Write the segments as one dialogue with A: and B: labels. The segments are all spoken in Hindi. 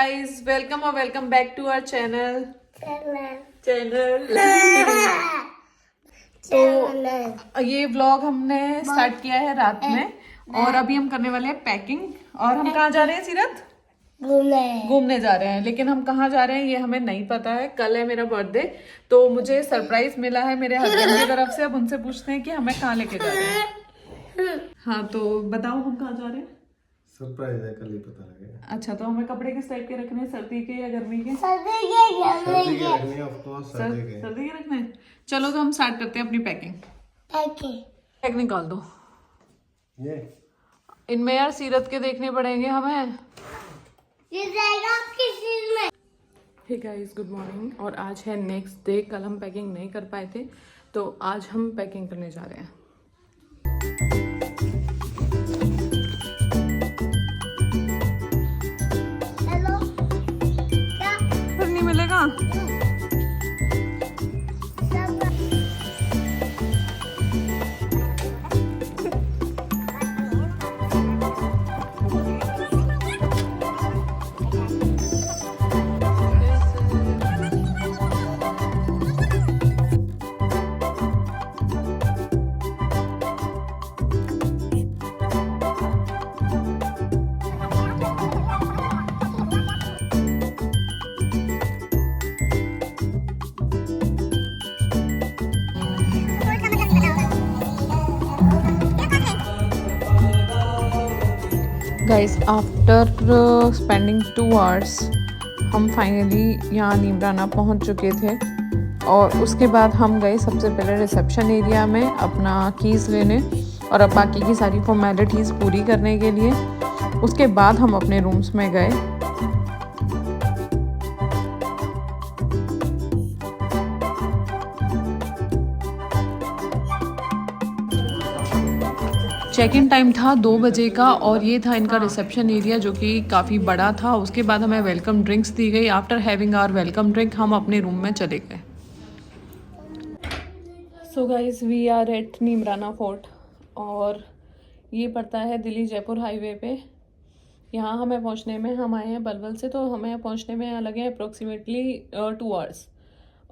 A: guys, welcome or welcome back to our channel. Channel तो ये व्लॉग हमने स्टार्ट किया है रात में और अभी हम करने वाले हैं पैकिंग। और हम कहाँ जा रहे हैं सीरत? घूमने जा रहे हैं, लेकिन हम कहाँ जा रहे हैं ये हमें नहीं पता है। कल है मेरा बर्थडे, तो मुझे सरप्राइज मिला है मेरे हस्बैंड की तरफ से। अब उनसे पूछते हैं कि हमें कहाँ लेके जा रहे हैं। हाँ तो बताओ हम कहाँ जा रहे हैं?
B: सरप्राइज है, कल ही पता लगेगा।
A: अच्छा, तो हमें कपड़े किस टाइप के रखने हैं, सर्दी के या गर्मी के?
B: सर्दी के रखने हैं, ऑफ कोर्स
A: सर्दी के रखने हैं। चलो तो हम स्टार्ट करते हैं अपनी पैकिंग। पैक निकाल दो।
B: ये
A: इनमें यार सीरत के देखने पड़ेंगे हमें। Hey guys, good morning. और आज है नेक्स्ट डे। कल हम पैकिंग नहीं कर पाए थे, तो आज हम पैकिंग करने जा रहे हैं। फिर नहीं मिलेगा। गाइस, आफ्टर स्पेंडिंग 2 आवर्स हम फाइनली यहाँ नीमराना पहुँच चुके थे। और उसके बाद हम गए सबसे पहले रिसेप्शन एरिया में अपना कीज़ लेने और अब बाकी की सारी फॉर्मेलिटीज़ पूरी करने के लिए। उसके बाद हम अपने रूम्स में गए। चेक इन टाइम था 2 बजे का और ये था इनका रिसेप्शन एरिया, जो कि काफ़ी बड़ा था। उसके बाद हमें वेलकम ड्रिंक्स दी गई। After having our welcome drink हम अपने रूम में चले गए। So guys, we are at Neemrana fort और ये पड़ता है दिल्ली जयपुर हाईवे पे। यहाँ हमें पहुँचने में, हम आए हैं पलवल से, तो हमें पहुँचने में लगे हैं अप्रोक्सीमेटली 2 आवर्स।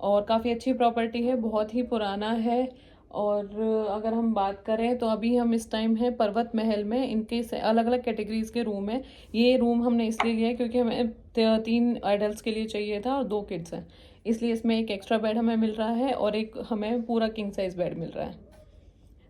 A: और काफ़ी अच्छी प्रॉपर्टी है, बहुत ही पुराना है। और अगर हम बात करें तो अभी हम इस टाइम है पर्वत महल में। इनके अलग अलग कैटेगरीज के रूम है। ये रूम हमने इसलिए लिया है क्योंकि हमें 3 एडल्ट्स के लिए चाहिए था और 2 किड्स हैं, इसलिए इसमें एक एक्स्ट्रा बेड हमें मिल रहा है और एक हमें पूरा किंग साइज बेड मिल रहा है।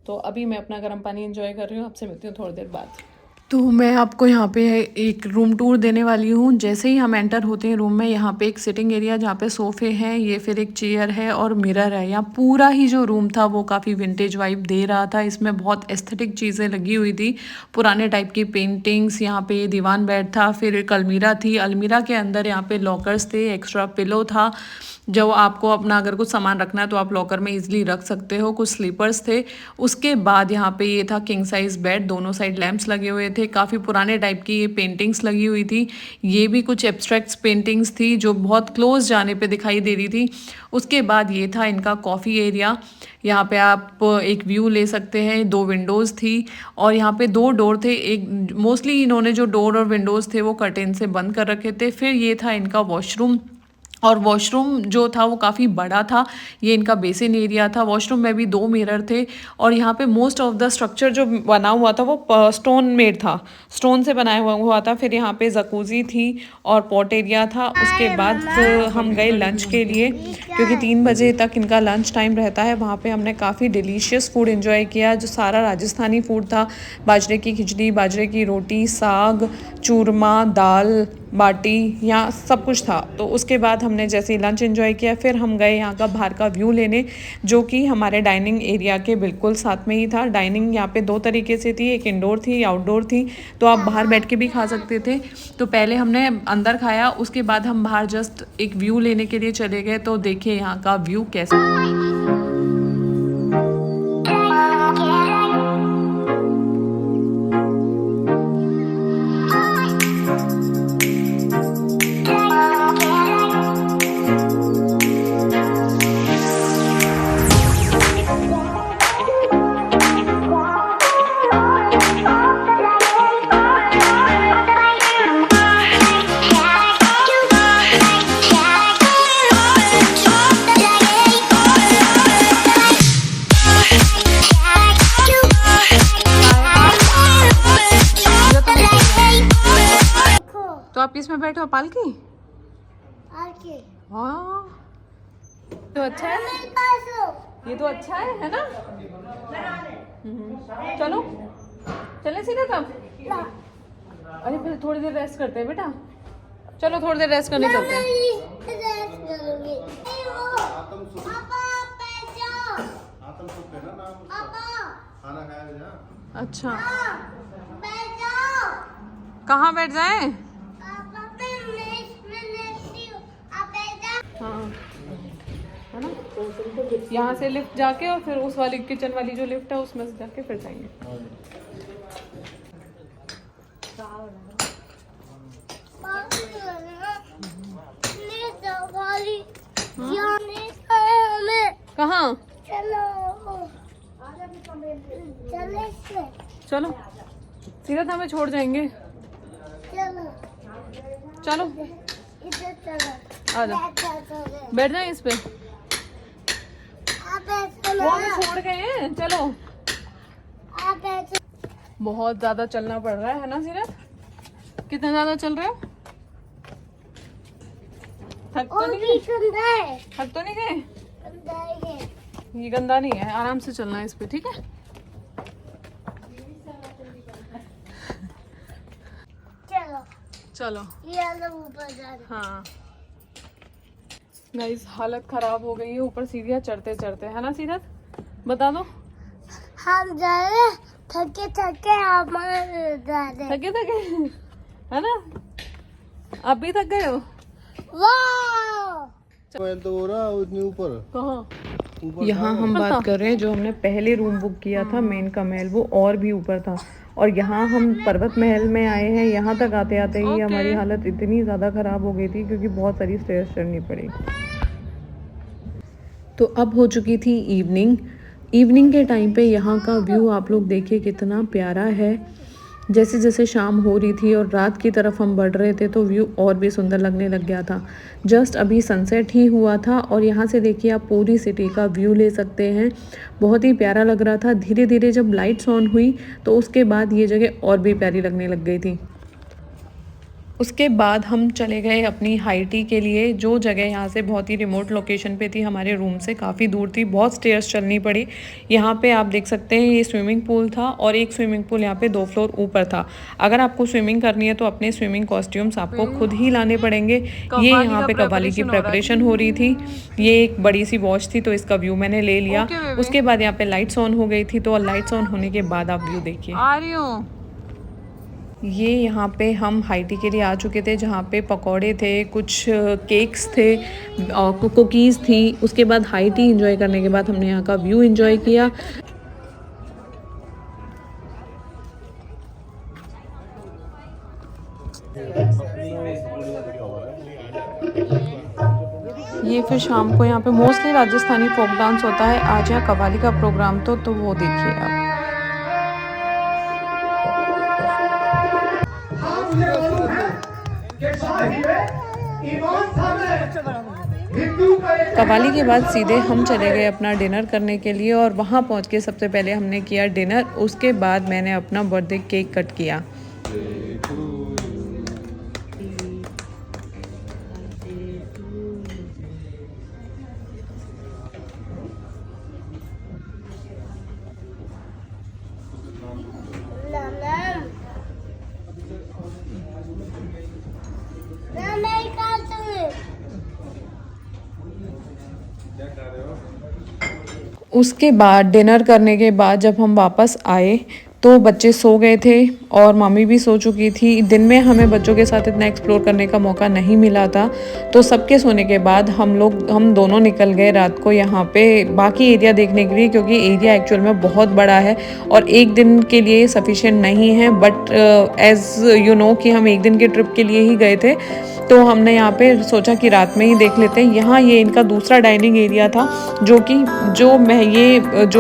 A: तो अभी मैं अपना गर्म पानी एंजॉय कर रही हूँ। आपसे मिलती हूँ थोड़ी देर बाद। तो मैं आपको यहाँ पे एक रूम टूर देने वाली हूँ। जैसे ही हम एंटर होते हैं रूम में, यहाँ पे एक सिटिंग एरिया जहाँ पे सोफ़े हैं, ये फिर एक चेयर है और मिरर है। यहाँ पूरा ही जो रूम था वो काफ़ी विंटेज वाइब दे रहा था। इसमें बहुत एस्थेटिक चीज़ें लगी हुई थी, पुराने टाइप की पेंटिंग्स। यहाँ पे दीवान बेड था, फिर एक अलमीरा थी। अलमीरा के अंदर यहाँ पे लॉकर्स थे, एक्स्ट्रा पिलो था, जो आपको अपना अगर कुछ सामान रखना है तो आप लॉकर में इजीली रख सकते हो। कुछ स्लीपर्स थे। उसके बाद यहाँ पे ये था किंग साइज बेड, दोनों साइड लैंप्स लगे हुए थे। काफ़ी पुराने टाइप की ये पेंटिंग्स लगी हुई थी। ये भी कुछ एब्स्ट्रैक्ट्स पेंटिंग्स थी जो बहुत क्लोज जाने पे दिखाई दे रही थी। उसके बाद ये था इनका कॉफ़ी एरिया। यहाँ पे आप एक व्यू ले सकते हैं। 2 विंडोज़ थी और यहाँ पे 2 डोर थे। एक मोस्टली इन्होंने जो डोर और विंडोज़ थे वो कर्टेन से बंद कर रखे थे। फिर ये था इनका वॉशरूम, और वॉशरूम जो था वो काफ़ी बड़ा था। ये इनका बेसिन एरिया था। वॉशरूम में भी 2 मिरर थे। और यहाँ पे मोस्ट ऑफ द स्ट्रक्चर जो बना हुआ था वो स्टोन मेड था, स्टोन से बनाया हुआ था। फिर यहाँ पे जकूज़ी थी और पॉट एरिया था। उसके बाद हम गए लंच के लिए, क्योंकि 3 बजे तक इनका लंच टाइम रहता है। वहाँ पे हमने काफ़ी डिलीशियस फूड एंजॉय किया, जो सारा राजस्थानी फूड था। बाजरे की खिचड़ी, बाजरे की रोटी, साग, चूरमा, दाल बाटी, यहाँ सब कुछ था। तो उसके बाद हमने जैसे ही लंच एंजॉय किया, फिर हम गए यहाँ का बाहर का व्यू लेने, जो कि हमारे डाइनिंग एरिया के बिल्कुल साथ में ही था। डाइनिंग यहाँ पे 2 तरीके से थी, एक इंडोर थी, आउटडोर थी। तो आप बाहर बैठ के भी खा सकते थे। तो पहले हमने अंदर खाया, उसके बाद हम बाहर जस्ट एक व्यू लेने के लिए चले गए। तो देखिए यहाँ का व्यू कैसा। आप इसमें बैठे हो पालकी? हाँ तो अच्छा है, ये तो अच्छा है ना? चलो चले सीधे तब। अरे फिर थोड़ी देर रेस्ट करते हैं बेटा, चलो थोड़ी देर रेस्ट करने चलते हैं। अच्छा कहाँ बैठ जाए? हाँ है ना, यहाँ से लिफ्ट जाके और फिर उस वाली किचन वाली जो लिफ्ट है उसमें से जाके फिर जाएंगे। कहाँ? चलो सीरत हमें छोड़ जाएंगे। चलो आ जाओ, बैठ जाए इस पे, वो हमें छोड़ गए हैं। चलो बहुत ज्यादा चलना पड़ रहा है ना सीरत? कितना ज्यादा चल रहे हो? थक तो नहीं गए? थक तो नहीं गए? ये गंदा नहीं है, आराम से चलना है इस पे, ठीक है? चलो हाँ गाइस, हालत खराब हो गई है ऊपर सीढ़ियाँ चढ़ते चढ़ते, है ना सीरत? बता दो।
C: हम जा रहे थके थके,
A: थके थके है ना? आप भी थक गए हो?
B: मैं तो हो रहा उतनी ऊपर।
A: कहाँ? यहाँ हम बात कर रहे हैं जो हमने पहले रूम बुक किया था, मेन का महल, वो और भी ऊपर था। और यहाँ हम पर्वत महल में आए हैं। यहाँ तक आते आते ही हमारी हालत इतनी ज़्यादा ख़राब हो गई थी क्योंकि बहुत सारी स्टेयर्स चढ़नी पड़ी। तो अब हो चुकी थी इवनिंग के टाइम पे यहाँ का व्यू आप लोग देखिए कितना प्यारा है। जैसे जैसे शाम हो रही थी और रात की तरफ हम बढ़ रहे थे तो व्यू और भी सुंदर लगने लग गया था। जस्ट अभी सनसेट ही हुआ था और यहाँ से देखिए आप पूरी सिटी का व्यू ले सकते हैं। बहुत ही प्यारा लग रहा था। धीरे धीरे जब लाइट्स ऑन हुई तो उसके बाद ये जगह और भी प्यारी लगने लग गई थी। उसके बाद हम चले गए अपनी हाई टी के लिए, जो जगह यहाँ से बहुत ही रिमोट लोकेशन पे थी, हमारे रूम से काफ़ी दूर थी, बहुत स्टेयर्स चलनी पड़ी। यहाँ पे आप देख सकते हैं ये स्विमिंग पूल था और एक स्विमिंग पूल यहाँ पे 2 फ्लोर ऊपर था। अगर आपको स्विमिंग करनी है तो अपने स्विमिंग कॉस्ट्यूम्स आपको खुद ही लाने पड़ेंगे। ये यहाँ पे कव्वाली की प्रेपरेशन हो रही थी। ये एक बड़ी सी वॉच थी तो इसका व्यू मैंने ले लिया। उसके बाद यहाँ पे लाइट्स ऑन हो गई थी, तो लाइट्स ऑन होने के बाद आप व्यू देखिए। आ रही हूँ। ये यहाँ पे हम हाई टी के लिए आ चुके थे, जहाँ पे पकौड़े थे, कुछ केक्स थे, कुकीज़ थी। उसके बाद हाई टी एंजॉय करने के बाद हमने यहाँ का व्यू एंजॉय किया। ये फिर शाम को यहाँ पे मोस्टली राजस्थानी फोक डांस होता है। आज यहाँ कव्वाली का प्रोग्राम तो वो देखिए आप। कव्वाली के बाद सीधे हम चले गए अपना डिनर करने के लिए और वहाँ पहुँच के सबसे पहले हमने किया डिनर। उसके बाद मैंने अपना बर्थडे केक कट किया। उसके बाद डिनर करने के बाद जब हम वापस आए तो बच्चे सो गए थे और मम्मी भी सो चुकी थी। दिन में हमें बच्चों के साथ इतना एक्सप्लोर करने का मौका नहीं मिला था, तो सबके सोने के बाद हम दोनों निकल गए रात को यहाँ पे बाकी एरिया देखने के लिए, क्योंकि एरिया एक्चुअल में बहुत बड़ा है और एक दिन के लिए सफिशिएंट नहीं है। बट एज यू नो कि हम एक दिन के ट्रिप के लिए ही गए थे, तो हमने यहाँ पे सोचा कि रात में ही देख लेते हैं। यहाँ ये इनका दूसरा डाइनिंग एरिया था, जो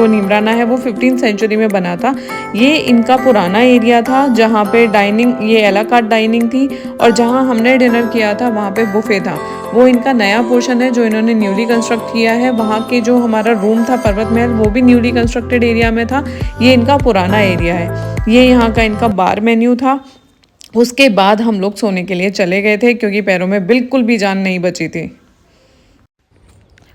A: नीमराना है वो 15th सेंचुरी में बना था। ये इनका पुराना एरिया था जहाँ पे डाइनिंग, ये एला कार्ट डाइनिंग थी, और जहाँ हमने डिनर किया था वहाँ पे बुफे था। वो इनका नया पोर्शन है जो इन्होंने न्यूली कंस्ट्रक्ट किया है। वहाँ के जो हमारा रूम था पर्वत महल, वो भी न्यूली कंस्ट्रक्टेड एरिया में था। ये इनका पुराना एरिया है। ये यहाँ का इनका बार मेन्यू था। उसके बाद हम लोग सोने के लिए चले गए थे क्योंकि पैरों में बिल्कुल भी जान नहीं बची थी।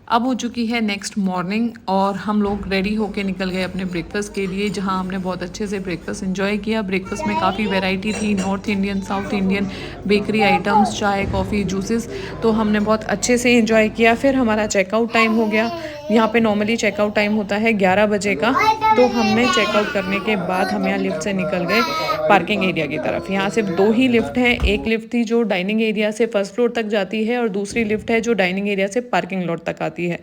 A: अब हो चुकी है नेक्स्ट मॉर्निंग और हम लोग रेडी होके निकल गए अपने ब्रेकफास्ट के लिए, जहां हमने बहुत अच्छे से ब्रेकफास्ट एंजॉय किया। ब्रेकफास्ट में काफ़ी वैरायटी थी, north Indian, south Indian, bakery items, चाय, कॉफ़ी, जूसेस, तो हमने बहुत अच्छे से एंजॉय किया। फिर हमारा चेकआउट टाइम हो गया। यहाँ पे नॉर्मली चेकआउट टाइम होता है 11 बजे का, तो हमने चेकआउट करने के बाद हम यहाँ लिफ्ट से निकल गए पार्किंग एरिया की तरफ। यहाँ सिर्फ 2 ही लिफ्ट हैं। एक लिफ्ट थी जो डाइनिंग एरिया से फर्स्ट फ्लोर तक जाती है और दूसरी लिफ्ट है जो डाइनिंग एरिया से पार्किंग लॉट तक आती है।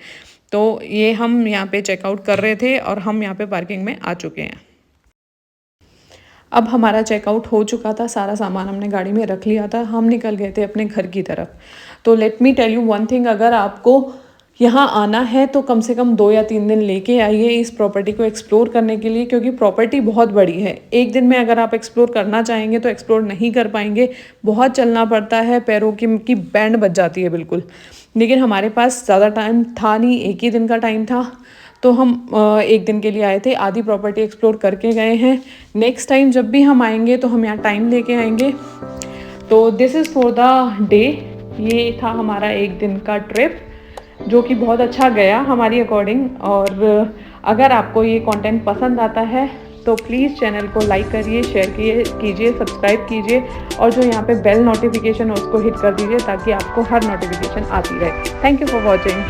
A: तो ये हम यहाँ पे चेकआउट कर रहे थे और हम यहाँ पे पार्किंग में आ चुके हैं। अब हमारा चेकआउट हो चुका था, सारा सामान हमने गाड़ी में रख लिया था, हम निकल गए थे अपने घर की तरफ। तो let me tell you one thing, अगर आपको यहाँ आना है तो कम से कम 2 या 3 दिन लेके आइए इस प्रॉपर्टी को एक्सप्लोर करने के लिए, क्योंकि प्रॉपर्टी बहुत बड़ी है। एक दिन में अगर आप एक्सप्लोर करना चाहेंगे तो एक्सप्लोर नहीं कर पाएंगे, बहुत चलना पड़ता है, पैरों की बैंड बज जाती है बिल्कुल। लेकिन हमारे पास ज़्यादा टाइम था नहीं, एक ही दिन का टाइम था, तो हम एक दिन के लिए आए थे, आधी प्रॉपर्टी एक्सप्लोर करके गए हैं। नेक्स्ट टाइम जब भी हम आएंगे तो हम यहाँ टाइम लेके आएंगे। तो this is for the day. ये था हमारा एक दिन का ट्रिप जो कि बहुत अच्छा गया हमारी अकॉर्डिंग। और अगर आपको ये कंटेंट पसंद आता है तो प्लीज़ चैनल को लाइक करिए, शेयर कीजिए, सब्सक्राइब कीजिए और जो यहाँ पे बेल नोटिफिकेशन है उसको हिट कर दीजिए ताकि आपको हर नोटिफिकेशन आती रहे। Thank you for watching.